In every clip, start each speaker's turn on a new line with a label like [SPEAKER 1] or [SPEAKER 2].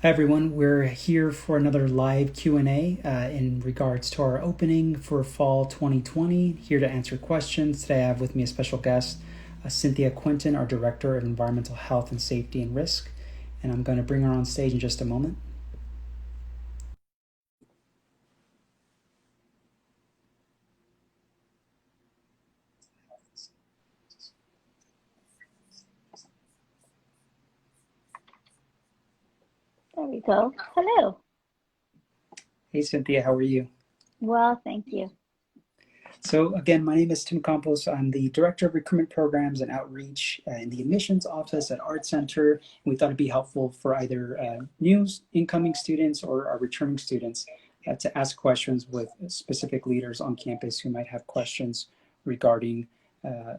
[SPEAKER 1] Hi everyone, we're here for another live Q&A in regards to our opening for fall 2020. Here to answer questions. Today I have with me a special guest, Cynthia Quentin, our Director of Environmental Health and Safety and Risk. And I'm going to bring her on stage in just a moment.
[SPEAKER 2] There we go. Hello.
[SPEAKER 1] Hey Cynthia, how are you?
[SPEAKER 2] Well, thank you.
[SPEAKER 1] So again, my name is Tim Campos. I'm the Director of Recruitment Programs and Outreach in the Admissions Office at Art Center. And we thought it'd be helpful for either new incoming students or our returning students to ask questions with specific leaders on campus who might have questions regarding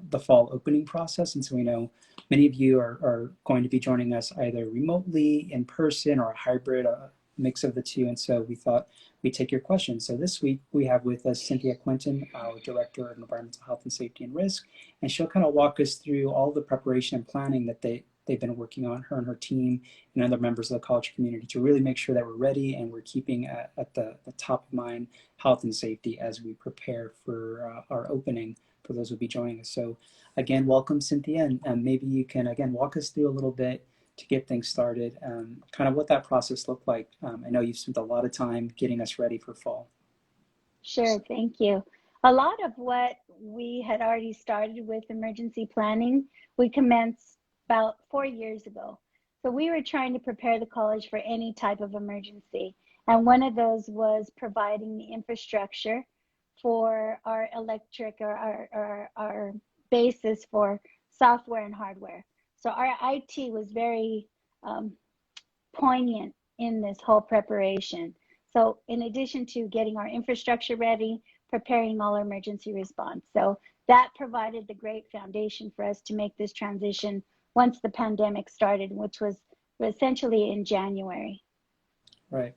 [SPEAKER 1] the fall opening process. And so we know many of you are going to be joining us either remotely, in person, or a hybrid, a mix of the two. And so we thought we take your questions. So this week we have with us Cynthia Quentin, our Director of Environmental Health and Safety and Risk, and she'll kind of walk us through all the preparation and planning that they've been working on, her and her team and other members of the college community, to really make sure that we're ready and we're keeping at the top of mind health and safety as we prepare for our opening for those who will be joining us. So again, welcome Cynthia, and maybe you can again walk us through a little bit to get things started, kind of what that process looked like. I know you've spent a lot of time getting us ready for fall.
[SPEAKER 2] Sure, thank you. A lot of what we had already started with emergency planning, we commenced about 4 years ago. So we were trying to prepare the college for any type of emergency. And one of those was providing the infrastructure for our electric or our basis for software and hardware. So our IT was very poignant in this whole preparation. So in addition to getting our infrastructure ready, preparing all our emergency response. So that provided the great foundation for us to make this transition once the pandemic started, which was essentially in January.
[SPEAKER 1] Right.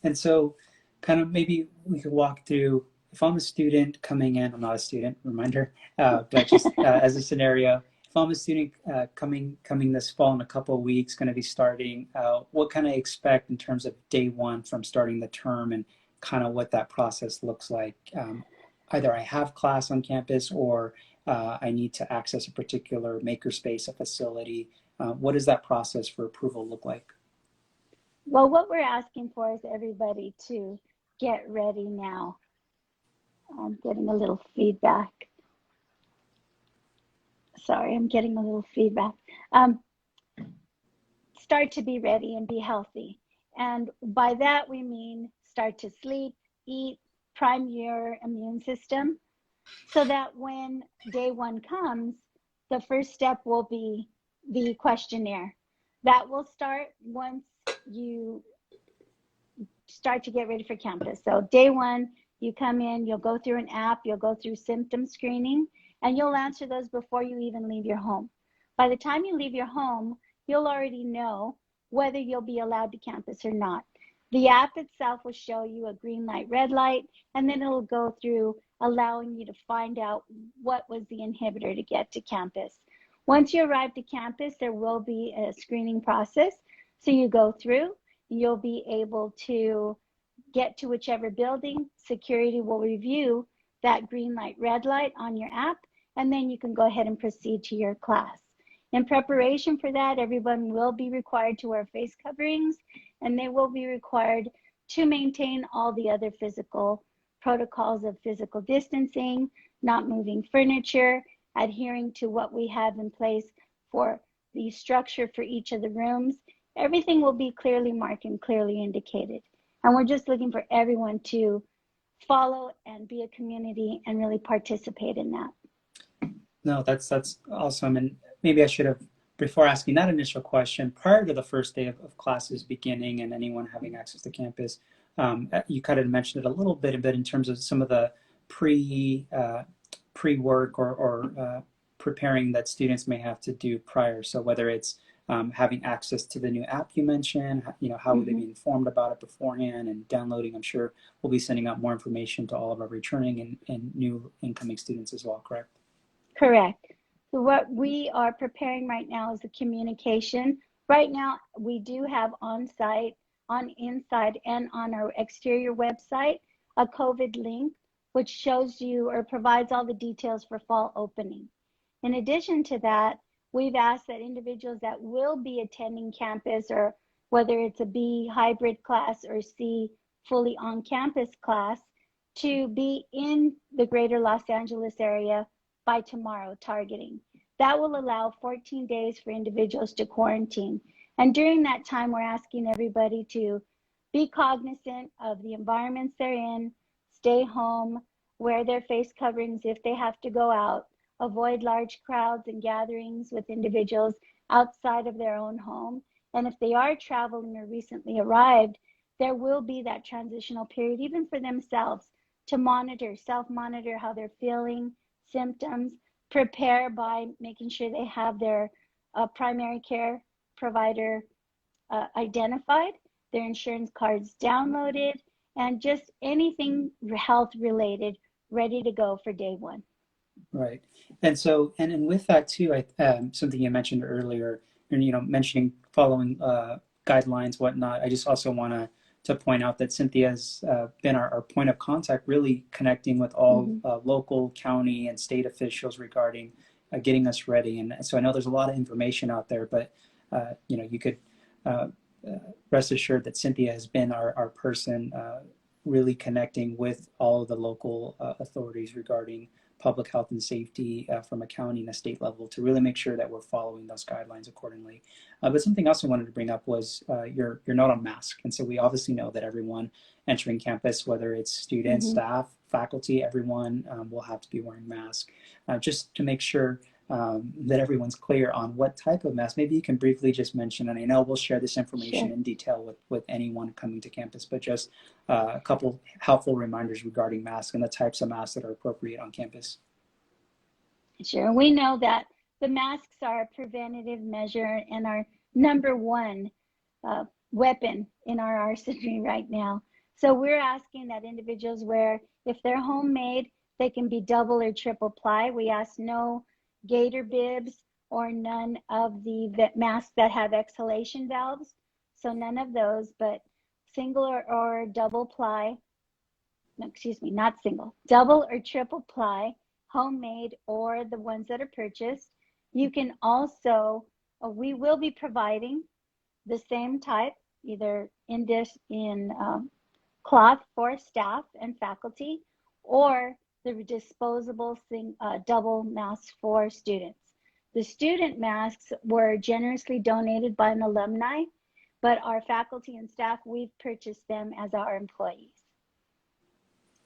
[SPEAKER 1] And so kind of maybe we could walk through, if I'm a student coming in, I'm not a student, reminder, but just as a scenario, if I'm a student coming this fall in a couple of weeks, going to be starting, what can I expect in terms of day one from starting the term, and kind of what that process looks like? Either I have class on campus, or I need to access a particular makerspace, a facility. What does that process for approval look like?
[SPEAKER 2] Well, what we're asking for is everybody to get ready now. I'm getting a little feedback. Sorry, I'm getting a little feedback. Start to be ready and be healthy. And by that, we mean start to sleep, eat, prime your immune system, so that when day one comes, the first step will be the questionnaire. That will start once you start to get ready for campus. So day one, you come in, you'll go through an app, you'll go through symptom screening, and you'll answer those before you even leave your home. By the time you leave your home, you'll already know whether you'll be allowed to campus or not. The app itself will show you a green light, red light, and then it'll go through allowing you to find out what was the inhibitor to get to campus. Once you arrive to campus, there will be a screening process. So you go through, you'll be able to get to whichever building. Security will review that green light, red light on your app, and then you can go ahead and proceed to your class. In preparation for that, everyone will be required to wear face coverings, and they will be required to maintain all the other physical protocols of physical distancing, not moving furniture, adhering to what we have in place for the structure for each of the rooms. Everything will be clearly marked and clearly indicated. And we're just looking for everyone to follow and be a community and really participate in that.
[SPEAKER 1] No, that's awesome. And maybe I should have, before asking that initial question, prior to the first day of classes beginning and anyone having access to campus, you kind of mentioned it a little bit in terms of some of the pre-work or preparing that students may have to do prior. So whether it's having access to the new app you mentioned, how would they be informed about it beforehand, and downloading? I'm sure we'll be sending out more information to all of our returning and new incoming students as well, correct?
[SPEAKER 2] Correct. So what we are preparing right now is the communication. Right now, we do have on-site on inside and on our exterior website a COVID link, which shows you or provides all the details for fall opening. In addition to that, we've asked that individuals that will be attending campus, or whether it's a B hybrid class or C fully on campus class, to be in the greater Los Angeles area by tomorrow, targeting. That will allow 14 days for individuals to quarantine. And during that time, we're asking everybody to be cognizant of the environments they're in, stay home, wear their face coverings if they have to go out, avoid large crowds and gatherings with individuals outside of their own home. And if they are traveling or recently arrived, there will be that transitional period, even for themselves, to monitor, self-monitor how they're feeling, symptoms, prepare by making sure they have their primary care provider identified, their insurance cards downloaded, and just anything health related ready to go for day one.
[SPEAKER 1] Right. And so, and with that too, something you mentioned earlier, and, mentioning following guidelines, whatnot, I just also want to point out that Cynthia's been our point of contact, really connecting with all local, county, and state officials regarding getting us ready. And so I know there's a lot of information out there, but, you could rest assured that Cynthia has been our person really connecting with all of the local authorities regarding public health and safety from a county and a state level to really make sure that we're following those guidelines accordingly. But something else I wanted to bring up was your note on mask. And so we obviously know that everyone entering campus, whether it's students, staff, faculty, everyone will have to be wearing masks. Just to make sure that everyone's clear on what type of mask. Maybe you can briefly just mention, and I know we'll share this information in detail with anyone coming to campus, but just a couple helpful reminders regarding masks and the types of masks that are appropriate on campus.
[SPEAKER 2] Sure. We know that the masks are a preventative measure and our number one weapon in our arsenal right now. So we're asking that individuals wear, if they're homemade, they can be double or triple ply. We ask no gator bibs or none of the masks that have exhalation valves. So none of those, but single or double ply, no, excuse me, not single, double or triple ply, homemade or the ones that are purchased. You can also, we will be providing the same type, either in cloth for staff and faculty, or the disposable double masks for students. The student masks were generously donated by an alumni, but our faculty and staff, we've purchased them as our employees.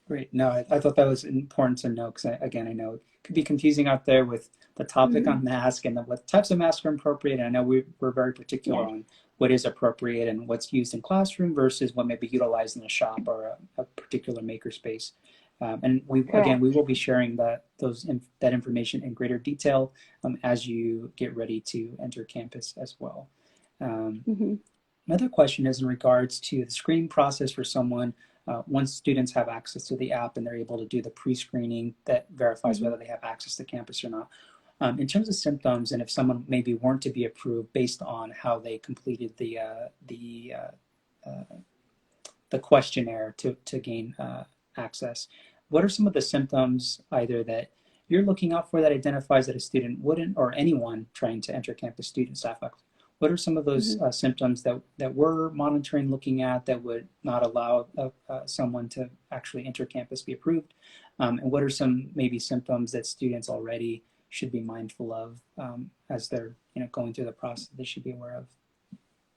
[SPEAKER 1] Great. No, I thought that was important to know because, again, I know it could be confusing out there with the topic on mask and what types of masks are appropriate. And I know we're very particular on what is appropriate and what's used in classroom versus what may be utilized in a shop or a particular makerspace. And we will be sharing that information in greater detail as you get ready to enter campus as well. Another question is in regards to the screening process for someone once students have access to the app and they're able to do the pre-screening that verifies whether they have access to campus or not. In terms of symptoms, and if someone maybe weren't to be approved based on how they completed the questionnaire to gain access, what are some of the symptoms either that you're looking out for that identifies that a student wouldn't, or anyone trying to enter campus, student, staff, faculty? What are some of those symptoms that we're monitoring, looking at, that would not allow someone to actually enter campus, be approved? And what are some maybe symptoms that students already should be mindful of as they're going through the process they should be aware of?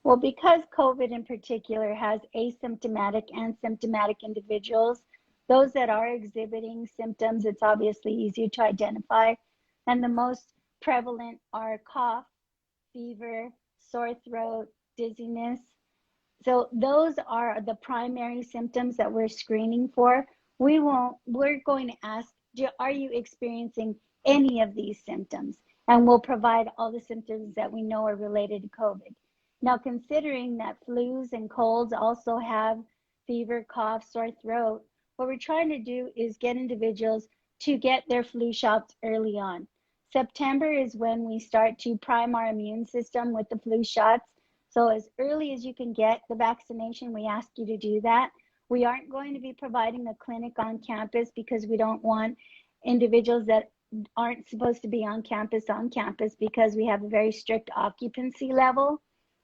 [SPEAKER 2] Well, because COVID in particular has asymptomatic and symptomatic individuals, those that are exhibiting symptoms, it's obviously easier to identify. And the most prevalent are cough, fever, sore throat, dizziness. So those are the primary symptoms that we're screening for. We're going to ask, are you experiencing any of these symptoms? And we'll provide all the symptoms that we know are related to COVID. Now, considering that flus and colds also have fever, cough, sore throat, what we're trying to do is get individuals to get their flu shots early on. September is when we start to prime our immune system with the flu shots. So as early as you can get the vaccination, we ask you to do that. We aren't going to be providing a clinic on campus because we don't want individuals that aren't supposed to be on campus because we have a very strict occupancy level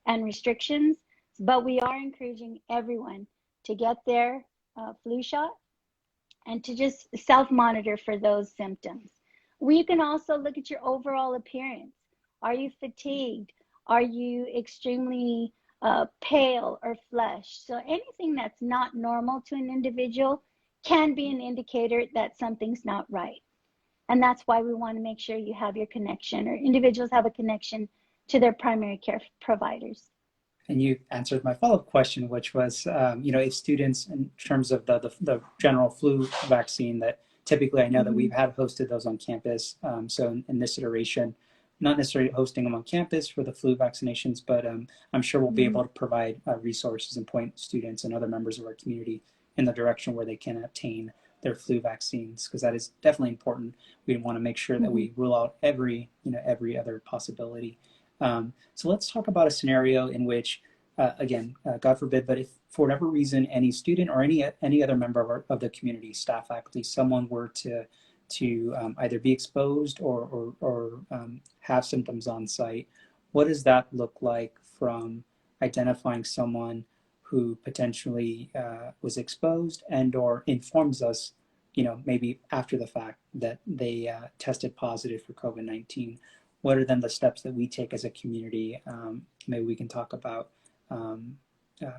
[SPEAKER 2] and restrictions. But we are encouraging everyone to get their flu shot and to just self-monitor for those symptoms. We can also look at your overall appearance. Are you fatigued? Are you extremely pale or flushed? So anything that's not normal to an individual can be an indicator that something's not right. And that's why we want to make sure you have your connection, or individuals have a connection to their primary care providers.
[SPEAKER 1] And you answered my follow-up question, which was, if students, in terms of the general flu vaccine, that typically I know that we've had hosted those on campus. So in this iteration, not necessarily hosting them on campus for the flu vaccinations, but I'm sure we'll be able to provide resources and point students and other members of our community in the direction where they can obtain their flu vaccines, because that is definitely important. We want to make sure that we rule out every other possibility. So let's talk about a scenario in which, again, God forbid, but if for whatever reason any student or any other member of the community, staff, faculty, someone were to either be exposed or have symptoms on site, what does that look like from identifying someone who potentially was exposed and/or informs us, maybe after the fact, that they tested positive for COVID-19? What are then the steps that we take as a community? Maybe we can talk about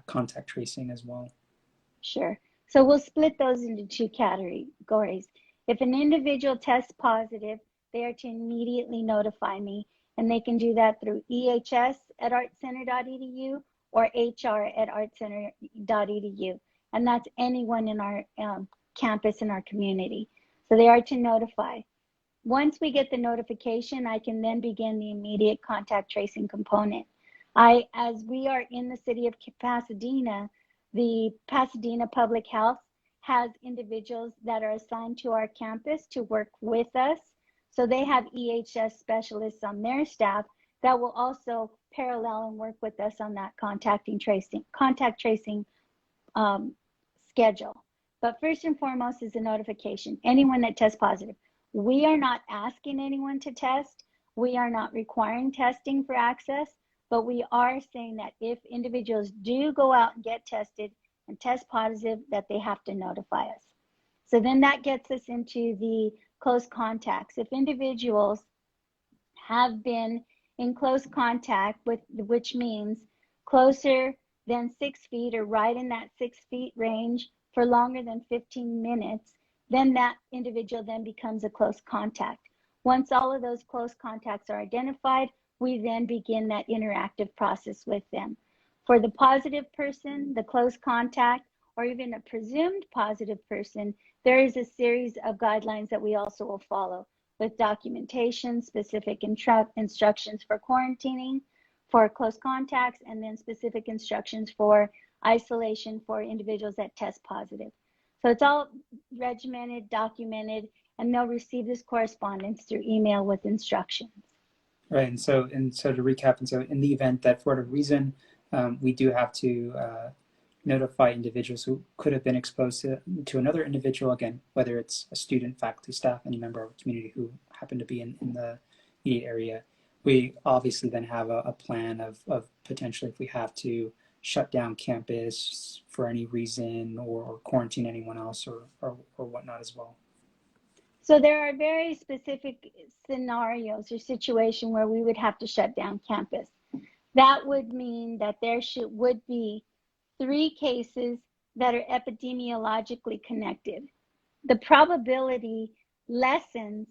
[SPEAKER 1] contact tracing as well.
[SPEAKER 2] Sure. So we'll split those into two categories. If an individual tests positive, they are to immediately notify me, and they can do that through ehs@artcenter.edu or hr@artcenter.edu. And that's anyone in our campus and our community. So they are to notify. Once we get the notification, I can then begin the immediate contact tracing component. As we are in the city of Pasadena, the Pasadena Public Health has individuals that are assigned to our campus to work with us. So they have EHS specialists on their staff that will also parallel and work with us on that contact tracing schedule. But first and foremost is the notification. Anyone that tests positive. We are not asking anyone to test. We are not requiring testing for access, but we are saying that if individuals do go out and get tested and test positive, that they have to notify us. So then that gets us into the close contacts. If individuals have been in close contact with, which means closer than 6 feet or right in that 6 feet range for longer than 15 minutes, then that individual then becomes a close contact. Once all of those close contacts are identified, we then begin that interactive process with them. For the positive person, the close contact, or even a presumed positive person, there is a series of guidelines that we also will follow, with documentation, specific instructions for quarantining, for close contacts, and then specific instructions for isolation for individuals that test positive. So it's all regimented, documented, and they'll receive this correspondence through email with instructions.
[SPEAKER 1] Right, and so to recap, and so in the event that for whatever reason we do have to notify individuals who could have been exposed to another individual, again, whether it's a student, faculty, staff, any member of our community who happen to be in the immediate area, we obviously then have a plan of potentially, if we have to, shut down campus for any reason or quarantine anyone else or whatnot as well.
[SPEAKER 2] So there are very specific scenarios or situations where we would have to shut down campus. That would mean that there would be 3 cases that are epidemiologically connected. The probability lessens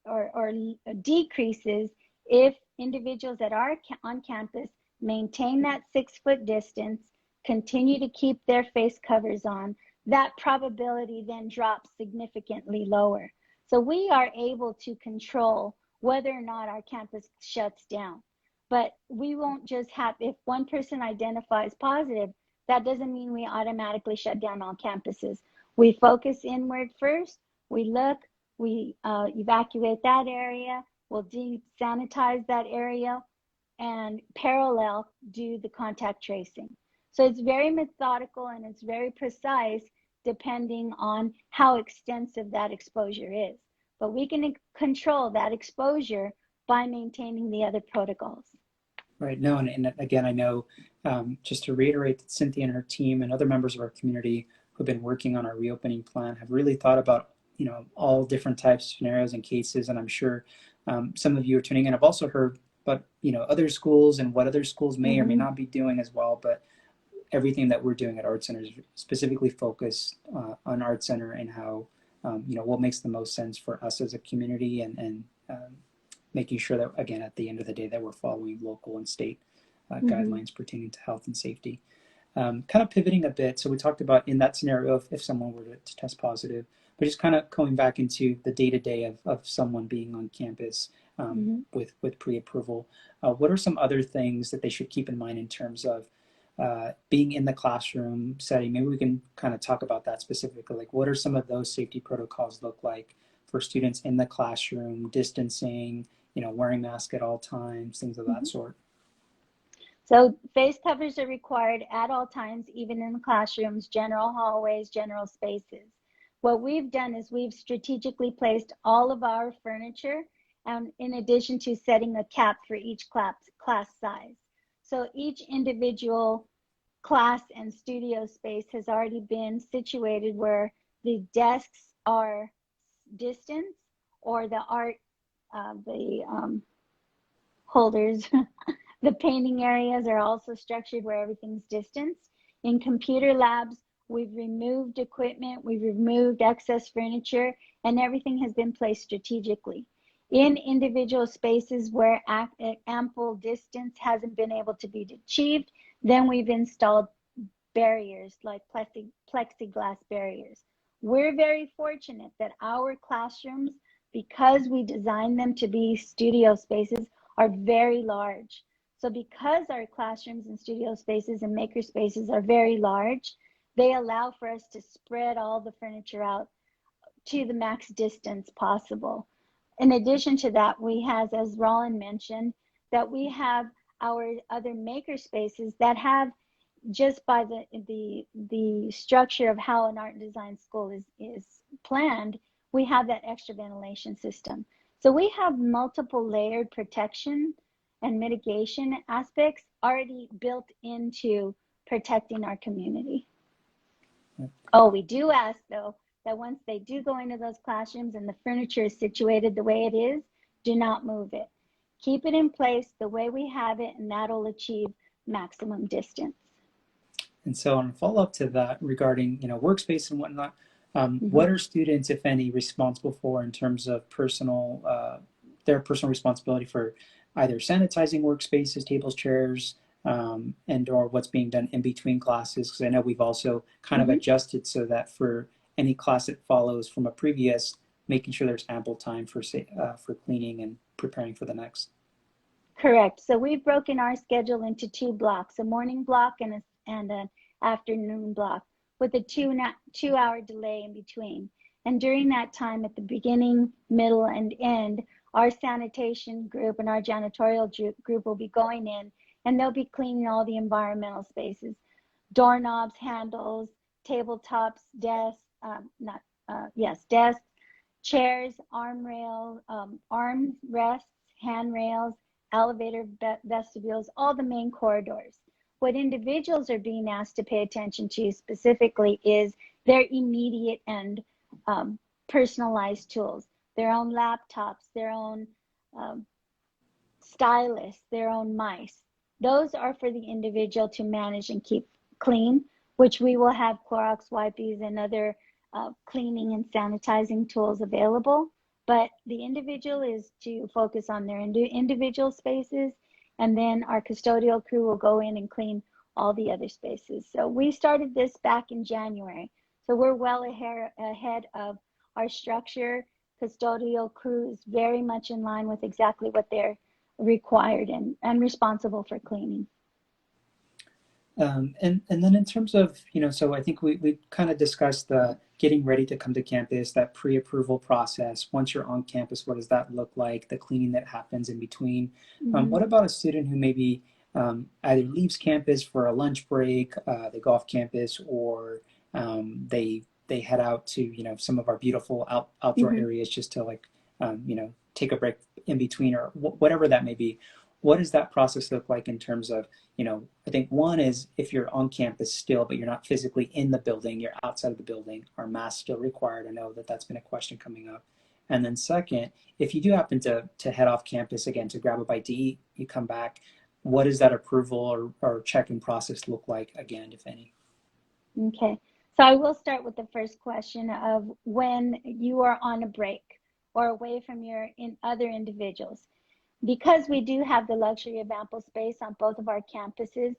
[SPEAKER 2] or decreases if individuals that are on campus maintain that 6-foot distance, continue to keep their face covers on. That probability then drops significantly lower. So we are able to control whether or not our campus shuts down. But we won't just have, if one person identifies positive, that doesn't mean we automatically shut down all campuses. We focus inward first, we look, we evacuate that area, we'll desanitize that area, and parallel do the contact tracing. So it's very methodical and it's very precise depending on how extensive that exposure is. But we can control that exposure by maintaining the other protocols.
[SPEAKER 1] Right. No, and again, I know, just to reiterate, that Cynthia and her team and other members of our community who've been working on our reopening plan have really thought about, all different types of scenarios and cases. And I'm sure some of you are tuning in. I've also heard about, other schools and what other schools may or may not be doing as well. But everything that we're doing at Art Center is specifically focused on Art Center and how, what makes the most sense for us as a community, and making sure that, again, at the end of the day, that we're following local and state guidelines pertaining to health and safety. Kind of pivoting a bit, so we talked about in that scenario if someone were to test positive, but just kind of going back into the day-to-day of someone being on campus with pre-approval. What are some other things that they should keep in mind in terms of being in the classroom setting? Maybe we can kind of talk about that specifically. Like, what are some of those safety protocols look like for students in the classroom, distancing, wearing masks at all times, things of that sort?
[SPEAKER 2] So face covers are required at all times, even in the classrooms, general hallways, general spaces. What we've done is we've strategically placed all of our furniture, in addition to setting a cap for each class size. So each individual class and studio space has already been situated where the desks are distance, or the art, holders, the painting areas are also structured where everything's distanced. In computer labs, we've removed equipment, we've removed excess furniture, and everything has been placed strategically. In individual spaces where ample distance hasn't been able to be achieved, then we've installed barriers like plexiglass barriers. We're very fortunate that our classrooms, because we designed them to be studio spaces, are very large. So because our classrooms and studio spaces and maker spaces are very large, they allow for us to spread all the furniture out to the max distance possible. In addition to that, we have, as Roland mentioned, that we have our other maker spaces that have, just by the structure of how an art and design school is planned, we have that extra ventilation system. So we have multiple layered protection and mitigation aspects already built into protecting our community. Oh, we do ask, though, that once they do go into those classrooms and the furniture is situated the way it is, do not move it. Keep it in place the way we have it, and that'll achieve maximum distance. And
[SPEAKER 1] so on follow up to that regarding, workspace and whatnot, what are students, if any, responsible for in terms of their personal responsibility for either sanitizing workspaces, tables, chairs, and or what's being done in between classes? Because I know we've also kind of adjusted so that for any class that follows from a previous, making sure there's ample time for cleaning and preparing for the next.
[SPEAKER 2] Correct. So we've broken our schedule into 2 blocks, a morning block and an afternoon block, with a 2-hour delay in between. And during that time, at the beginning, middle, and end, our sanitation group and our janitorial group will be going in, and they'll be cleaning all the environmental spaces, doorknobs, handles, tabletops, desks, desks, chairs, arm rests, handrails, elevator vestibules, all the main corridors. What individuals are being asked to pay attention to specifically is their immediate and personalized tools, their own laptops, their own stylus, their own mice. Those are for the individual to manage and keep clean, which we will have Clorox wipes and other cleaning and sanitizing tools available. But the individual is to focus on their individual spaces, and then our custodial crew will go in and clean all the other spaces. So we started this back in January. So we're well ahead of our structure. Custodial crew is very much in line with exactly what they're required and responsible for cleaning.
[SPEAKER 1] And then in terms of, so I think we kind of discussed the getting ready to come to campus, that pre-approval process. Once you're on campus, what does that look like? The cleaning that happens in between.
[SPEAKER 2] Mm-hmm.
[SPEAKER 1] What about a student who maybe either leaves campus for a lunch break, they go off campus, or they head out to, some of our beautiful outdoor
[SPEAKER 2] Mm-hmm.
[SPEAKER 1] areas just to like, take a break in between, or whatever that may be. What does that process look like in terms of, I think one is if you're on campus still, but you're not physically in the building, you're outside of the building, are masks still required? I know that that's been a question coming up. And then second, if you do happen to head off campus again to grab a bite to eat, you come back, what does that approval or check-in process look like again, if any?
[SPEAKER 2] Okay. So I will start with the first question of when you are on a break or away from your other individuals. Because we do have the luxury of ample space on both of our campuses,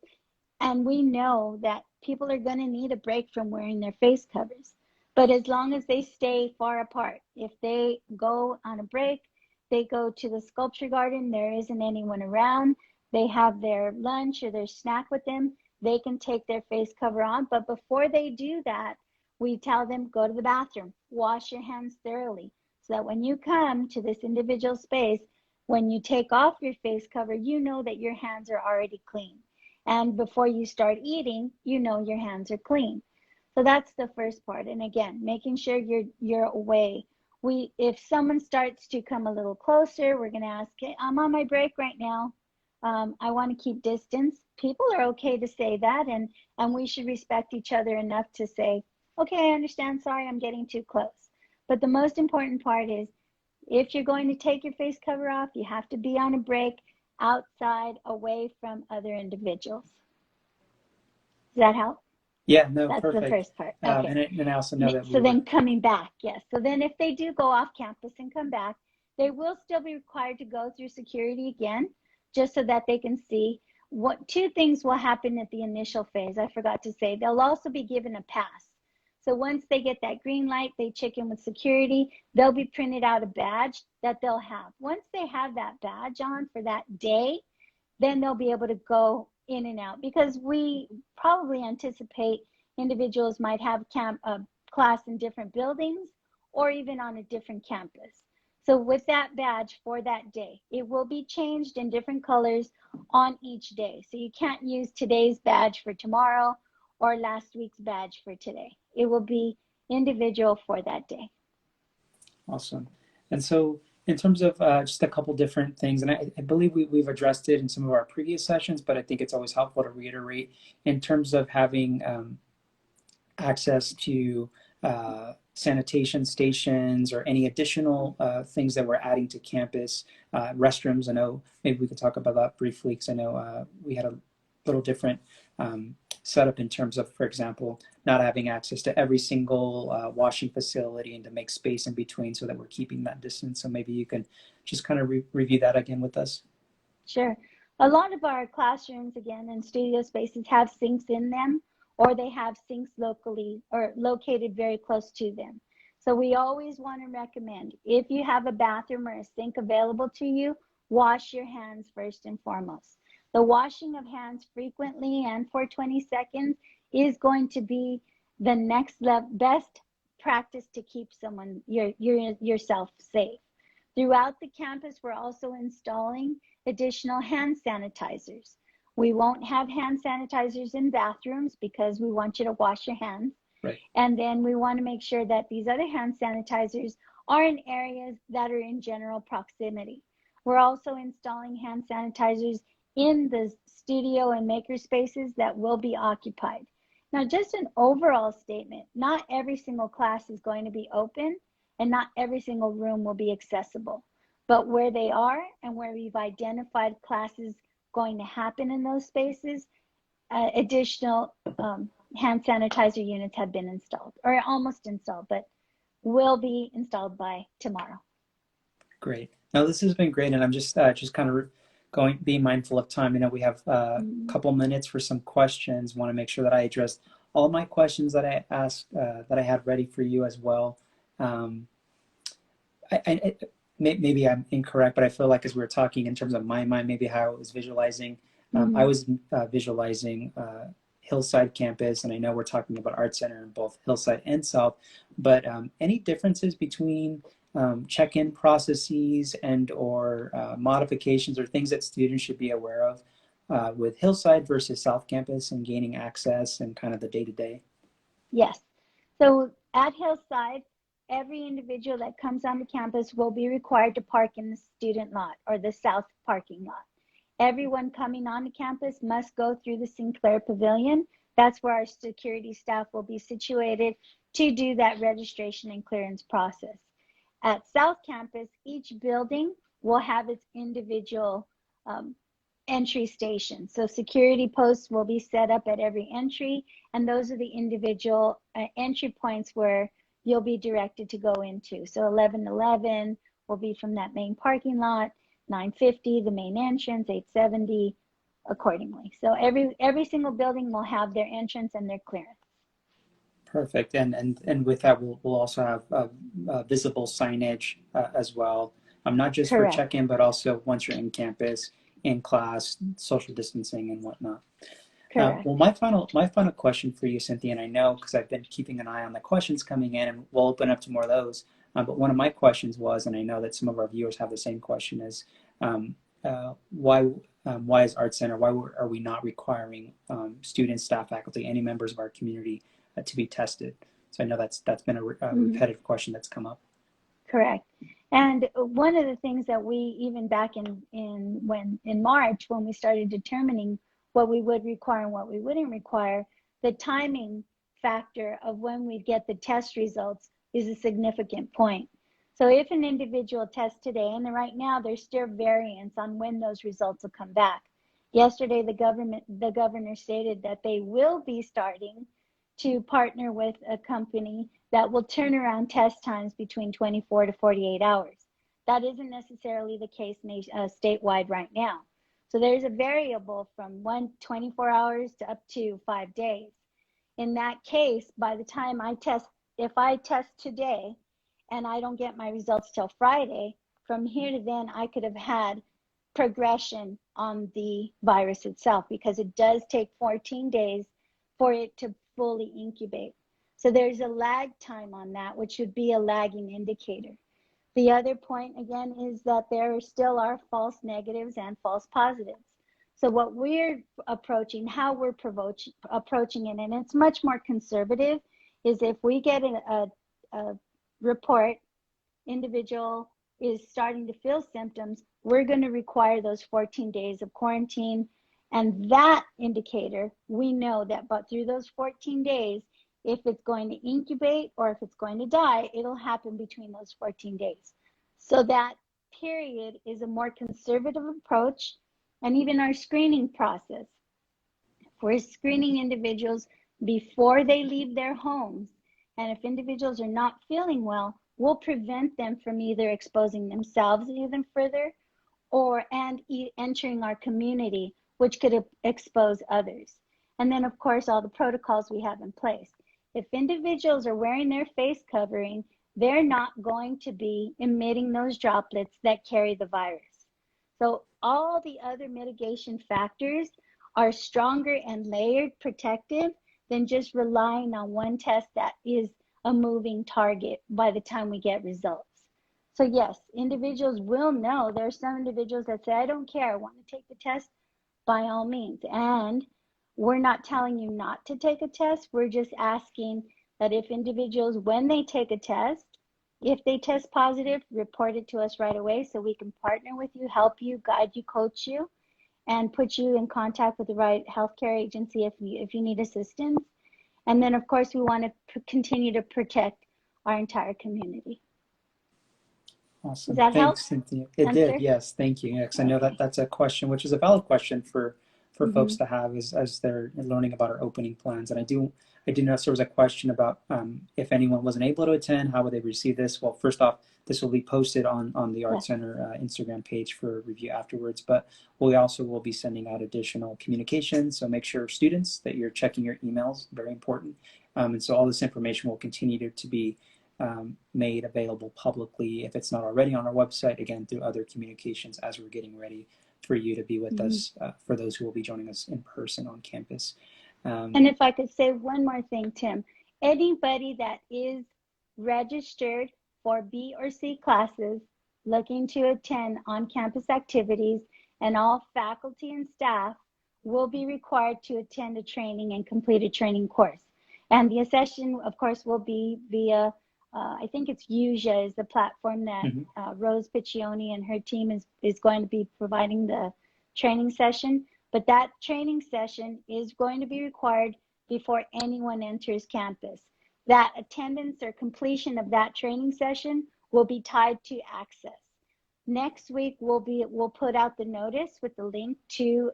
[SPEAKER 2] and we know that people are going to need a break from wearing their face covers. But as long as they stay far apart, if they go on a break, they go to the sculpture garden, there isn't anyone around, they have their lunch or their snack with them, they can take their face cover on. But before they do that, we tell them, go to the bathroom, wash your hands thoroughly, so that when you come to this individual space, when you take off your face cover, you know that your hands are already clean. And before you start eating, you know your hands are clean. So that's the first part. And again, making sure you're away. If someone starts to come a little closer, we're going to ask, hey, I'm on my break right now. I want to keep distance. People are okay to say that, and we should respect each other enough to say, okay, I understand. Sorry, I'm getting too close. But the most important part is, if you're going to take your face cover off, you have to be on a break outside, away from other individuals. Does that help?
[SPEAKER 1] Yeah, no,
[SPEAKER 2] That's the
[SPEAKER 1] perfect.
[SPEAKER 2] first part. Okay.
[SPEAKER 1] And I also know that we
[SPEAKER 2] So
[SPEAKER 1] were,
[SPEAKER 2] then coming back, yes. So then if they do go off campus and come back, they will still be required to go through security again, just so that they can see what two things will happen at the initial phase. I forgot to say, they'll also be given a pass. So once they get that green light, they check in with security, they'll be printed out a badge that they'll have. Once they have that badge on for that day, then they'll be able to go in and out, because we probably anticipate individuals might have class in different buildings or even on a different campus. So with that badge for that day, it will be changed in different colors on each day. So you can't use today's badge for tomorrow or last week's badge for today. It will be individual for that day.
[SPEAKER 1] awesome. And so, in terms of just a couple different things, and I believe we've addressed it in some of our previous sessions, but I think it's always helpful to reiterate in terms of having access to sanitation stations or any additional things that we're adding to campus. Restrooms, I know maybe we could talk about that briefly, because I know we had a little different setup in terms of, for example, not having access to every single washing facility and to make space in between so that we're keeping that distance. So maybe you can just kind of review that again with us.
[SPEAKER 2] Sure. A lot of our classrooms, again, and studio spaces have sinks in them, or they have sinks locally or located very close to them. So we always want to recommend, if you have a bathroom or a sink available to you, wash your hands first and foremost. The washing of hands frequently and for 20 seconds is going to be the next best practice to keep yourself safe. Throughout the campus, we're also installing additional hand sanitizers. We won't have hand sanitizers in bathrooms because we want you to wash your hands.
[SPEAKER 1] Right.
[SPEAKER 2] And then we want to make sure that these other hand sanitizers are in areas that are in general proximity. We're also installing hand sanitizers in the studio and maker spaces that will be occupied. Now, just an overall statement, not every single class is going to be open and not every single room will be accessible. But where they are and where we've identified classes going to happen in those spaces, additional hand sanitizer units have been installed, or almost installed, but will be installed by tomorrow.
[SPEAKER 1] Great. Now this has been great, and I'm just kind of being mindful of time. We have a couple minutes for some questions. Want to make sure that I address all my questions that I asked, that I had ready for you as well. Maybe I'm incorrect, but I feel like as we were talking in terms of my mind, maybe how I was visualizing, I was visualizing Hillside campus, and I know we're talking about Art Center in both Hillside and South, but any differences between check-in processes and or modifications or things that students should be aware of with Hillside versus South Campus and gaining access and kind of the day-to-day?
[SPEAKER 2] Yes. So at Hillside, every individual that comes on the campus will be required to park in the student lot or the south parking lot. Everyone coming on the campus must go through the Sinclair Pavilion. That's where our security staff will be situated to do that registration and clearance process. At South Campus, each building will have its individual entry station. So security posts will be set up at every entry, and those are the individual entry points where you'll be directed to go into. So 1111 will be from that main parking lot, 950 the main entrance, 870 accordingly. So every single building will have their entrance and their clearance.
[SPEAKER 1] Perfect. And with that, we'll also have visible signage as well. Not just for
[SPEAKER 2] Correct.
[SPEAKER 1] check-in, but also once you're in campus, in class, social distancing and whatnot.
[SPEAKER 2] Correct.
[SPEAKER 1] Well, my final question for you, Cynthia, and I know because I've been keeping an eye on the questions coming in, and we'll open up to more of those. But one of my questions was, and I know that some of our viewers have the same question, is why is Art Center, why are we not requiring students, staff, faculty, any members of our community to be tested? So I know that's been a repetitive question that's come up.
[SPEAKER 2] Correct. And one of the things that we, even back in March, when we started determining what we would require and what we wouldn't require, the timing factor of when we get the test results is a significant point. So if an individual tests today, and right now there's still variance on when those results will come back. Yesterday, the governor stated that they will be starting to partner with a company that will turn around test times between 24 to 48 hours. That isn't necessarily the case statewide right now. So there's a variable from 24 hours to up to 5 days. In that case, by the time if I test today and I don't get my results till Friday, from here to then I could have had progression on the virus itself, because it does take 14 days for it to fully incubate. So there's a lag time on that, which would be a lagging indicator. The other point, again, is that there still are false negatives and false positives. So what we're approaching, how we're approaching it, and it's much more conservative, is if we get a report, individual is starting to feel symptoms, we're going to require those 14 days of quarantine. And that indicator, we know that but through those 14 days, if it's going to incubate or if it's going to die, it'll happen between those 14 days. So that period is a more conservative approach. And even our screening process, if we're screening individuals before they leave their homes, and if individuals are not feeling well, we'll prevent them from either exposing themselves even further and entering our community, which could expose others. And then, of course, all the protocols we have in place. If individuals are wearing their face covering, they're not going to be emitting those droplets that carry the virus. So all the other mitigation factors are stronger and layered protective than just relying on one test that is a moving target by the time we get results. So yes, individuals will know. There are some individuals that say, I don't care, I want to take the test, by all means. And we're not telling you not to take a test. We're just asking that if individuals, when they take a test, if they test positive, report it to us right away so we can partner with you, help you, guide you, coach you, and put you in contact with the right healthcare agency if you need assistance. And then, of course, we want to continue to protect our entire community.
[SPEAKER 1] Awesome.
[SPEAKER 2] Does that help?
[SPEAKER 1] Thanks, Cynthia. It
[SPEAKER 2] Answer?
[SPEAKER 1] did. Yes. Thank you. Yes, I know
[SPEAKER 2] Okay.
[SPEAKER 1] that that's a question, which is a valid question for folks to have as they're learning about our opening plans. And I do know there was a question about if anyone wasn't able to attend, how would they receive this? Well, first off, this will be posted on the Art Center Instagram page for review afterwards, but we also will be sending out additional communication. So make sure, students, that you're checking your emails, very important. And so all this information will continue to be made available publicly if it's not already on our website, again, through other communications as we're getting ready for you to be with us, for those who will be joining us in person on campus.
[SPEAKER 2] And if I could say one more thing, Tim, anybody that is registered for B or C classes looking to attend on-campus activities, and all faculty and staff will be required to attend a training and complete a training course. And the session, of course, will be via, I think it's UJA is the platform that Rose Piccioni and her team is going to be providing the training session. But that training session is going to be required before anyone enters campus. That attendance or completion of that training session will be tied to access. Next week, we'll put out the notice with the link to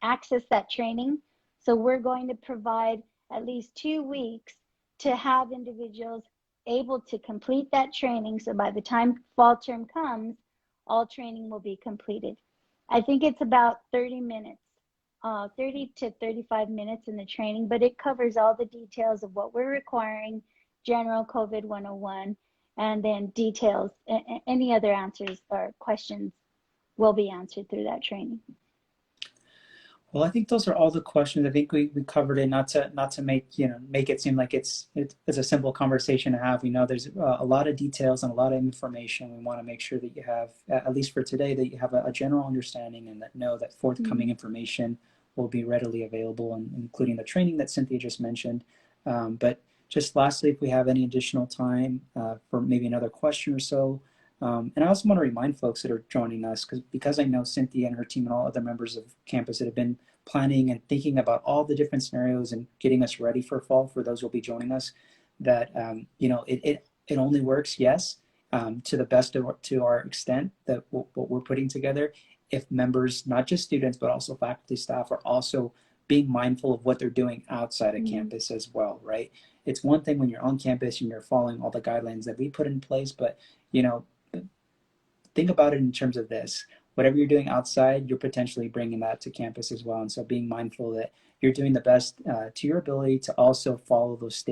[SPEAKER 2] access that training. So we're going to provide at least 2 weeks to have individuals able to complete that training. So by the time fall term comes, all training will be completed. I think it's about 30 minutes, 30 to 35 minutes in the training, but it covers all the details of what we're requiring, general COVID 101, and then details, any other answers or questions will be answered through that training.
[SPEAKER 1] Well, I think those are all the questions. I think we covered it. Not to make it seem like it's a simple conversation to have. We know there's a lot of details and a lot of information. We want to make sure that you have, at least for today, that you have a general understanding, and that know that forthcoming information will be readily available, and including the training that Cynthia just mentioned. But just lastly, if we have any additional time for maybe another question or so. And I also want to remind folks that are joining us, because I know Cynthia and her team and all other members of campus that have been planning and thinking about all the different scenarios and getting us ready for fall, for those who will be joining us, that it only works, yes, to the best of to our extent, that what we're putting together, if members, not just students, but also faculty, staff, are also being mindful of what they're doing outside of campus as well, right? It's one thing when you're on campus and you're following all the guidelines that we put in place, but think about it in terms of this. Whatever you're doing outside, you're potentially bringing that to campus as well. And so being mindful that you're doing the best to your ability to also follow those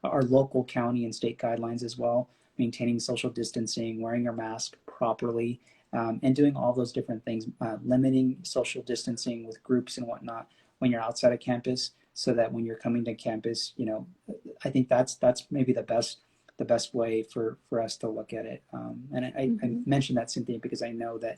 [SPEAKER 1] our local county and state guidelines as well, maintaining social distancing, wearing your mask properly, and doing all those different things, limiting social distancing with groups and whatnot when you're outside of campus, so that when you're coming to campus, I think that's maybe the best way for us to look at it. And I mentioned that, Cynthia, because I know that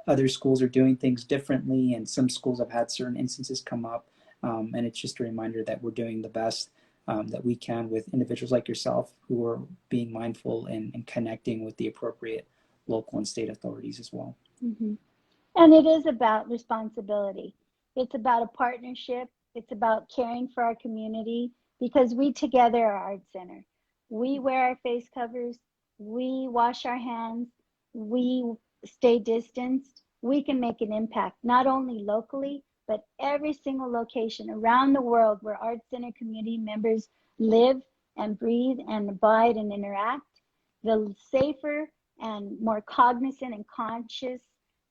[SPEAKER 1] other schools are doing things differently, and some schools have had certain instances come up, and it's just a reminder that we're doing the best that we can with individuals like yourself, who are being mindful and connecting with the appropriate local and state authorities as well.
[SPEAKER 2] And it is about responsibility. It's about a partnership. It's about caring for our community, because we together are Art Center. We wear our face covers, we wash our hands, we stay distanced. We can make an impact, not only locally, but every single location around the world where Art Center community members live and breathe and abide and interact. The safer and more cognizant and conscious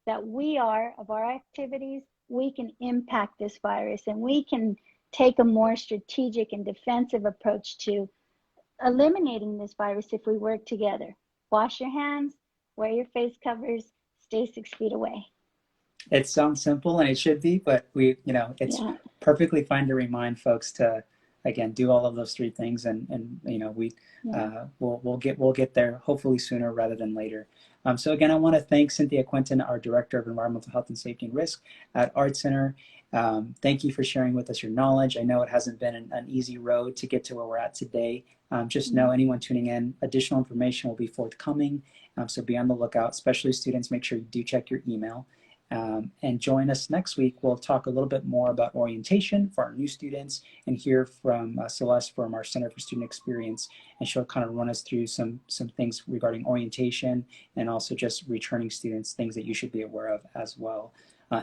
[SPEAKER 2] that we are of our activities, we can impact this virus, and we can take a more strategic and defensive approach to eliminating this virus if we work together. Wash your hands, wear your face covers, stay 6 feet away.
[SPEAKER 1] It sounds simple, and it should be, but it's perfectly fine to remind folks to, again, do all of those 3 things, and we'll get there hopefully sooner rather than later. So again, I want to thank Cynthia Quentin, our Director of Environmental Health and Safety and Risk at Art Center. Thank you for sharing with us your knowledge. I know it hasn't been an easy road to get to where we're at today. Just know, anyone tuning in, additional information will be forthcoming. So be on the lookout, especially students. Make sure you do check your email. And join us next week. We'll talk a little bit more about orientation for our new students, and hear from Celeste from our Center for Student Experience, and she'll kind of run us through some things regarding orientation, and also just returning students, things that you should be aware of as well.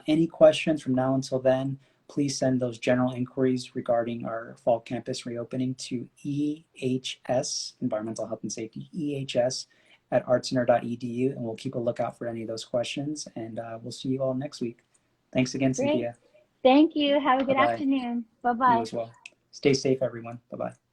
[SPEAKER 1] Any questions from now until then, please send those general inquiries regarding our fall campus reopening to EHS, Environmental Health and Safety, EHS at artcenter.edu, and we'll keep a lookout for any of those questions, and we'll see you all next week. Thanks again, Cynthia.
[SPEAKER 2] Thank you. Have a good afternoon. Bye-bye.
[SPEAKER 1] You as well. Stay safe, everyone. Bye-bye.